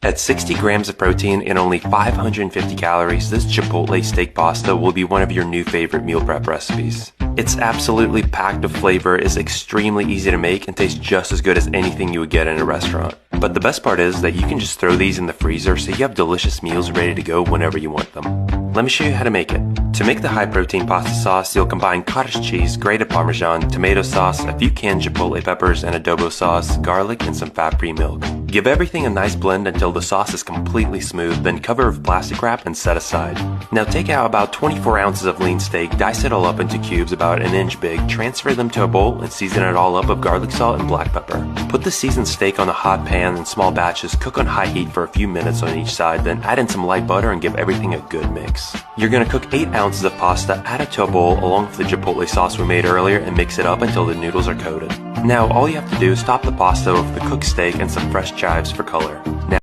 At 60 grams of protein and only 550 calories, this Chipotle steak pasta will be one of your new favorite meal prep recipes. It's absolutely packed with flavor, is extremely easy to make, and tastes just as good as anything you would get in a restaurant. But the best part is that you can just throw these in the freezer so you have delicious meals ready to go whenever you want them. Let me show you how to make it. To make the high protein pasta sauce, you'll combine cottage cheese, grated Parmesan, tomato sauce, a few canned Chipotle peppers, and adobo sauce, garlic, and some fat-free milk. Give everything a nice blend until the sauce is completely smooth, then cover with plastic wrap and set aside. Now take out about 24 ounces of lean steak, dice it all up into cubes about an inch big, transfer them to a bowl, and season it all up with garlic salt and black pepper. Put the seasoned steak on a hot pan in small batches, cook on high heat for a few minutes on each side, then add in some light butter and give everything a good mix. You're going to cook 8 ounces of pasta, add it to a bowl along with the Chipotle sauce we made earlier, and mix it up until the noodles are coated. Now all you have to do is top the pasta with the cooked steak and some fresh chives for color. Now,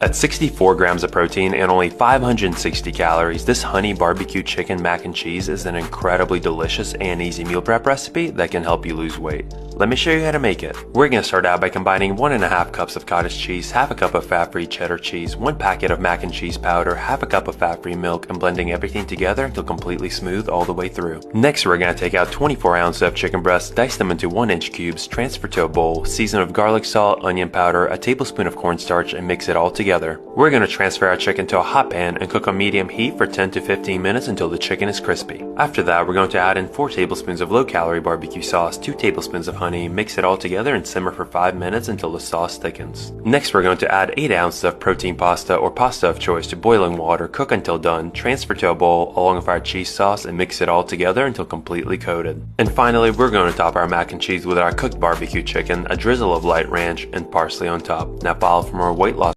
at 64 grams of protein and only 560 calories, this honey barbecue chicken mac and cheese is an incredibly delicious and easy meal prep recipe that can help you lose weight. Let me show you how to make it. We're going to start out by combining 1.5 cups of cottage cheese, half a cup of fat-free cheddar cheese, 1 packet of mac and cheese powder, half a cup of fat-free milk, and blending everything together until completely smooth all the way through. Next, we're going to take out 24 ounces of chicken breasts, dice them into 1-inch cubes, transfer to a bowl, season with garlic salt, onion powder, a tablespoon of cornstarch, and mix it all together. We're going to transfer our chicken to a hot pan and cook on medium heat for 10 to 15 minutes until the chicken is crispy. After that, we're going to add in 4 tablespoons of low-calorie barbecue sauce, 2 tablespoons of honey, mix it all together and simmer for 5 minutes until the sauce thickens. Next, we're going to add 8 ounces of protein pasta or pasta of choice to boiling water, cook until done, transfer to a bowl along with our cheese sauce and mix it all together until completely coated. And finally, we're going to top our mac and cheese with our cooked barbecue chicken, a drizzle of light ranch, and parsley on top. Now follow for more weight loss.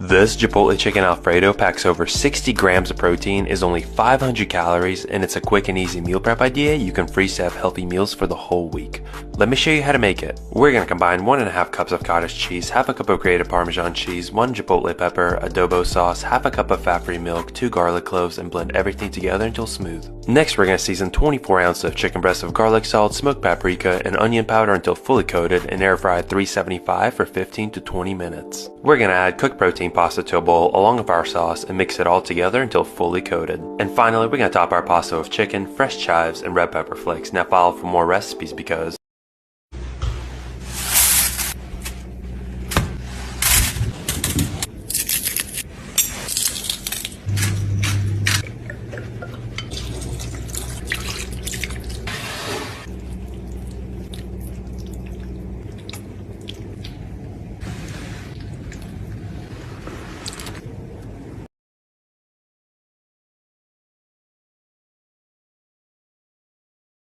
This Chipotle Chicken Alfredo packs over 60 grams of protein, is only 500 calories, and it's a quick and easy meal prep idea you can freeze to have healthy meals for the whole week. Let me show you how to make it. We're going to combine 1.5 cups of cottage cheese, half a cup of grated Parmesan cheese, 1 Chipotle pepper, adobo sauce, half a cup of fat-free milk, 2 garlic cloves, and blend everything together until smooth. Next, we're going to season 24 ounces of chicken breast with garlic salt, smoked paprika, and onion powder until fully coated and air fry at 375 for 15 to 20 minutes. We're going to add cooked protein pasta to a bowl along with our sauce and mix it all together until fully coated. And finally, we're going to top our pasta with chicken, fresh chives, and red pepper flakes. Now follow for more recipes because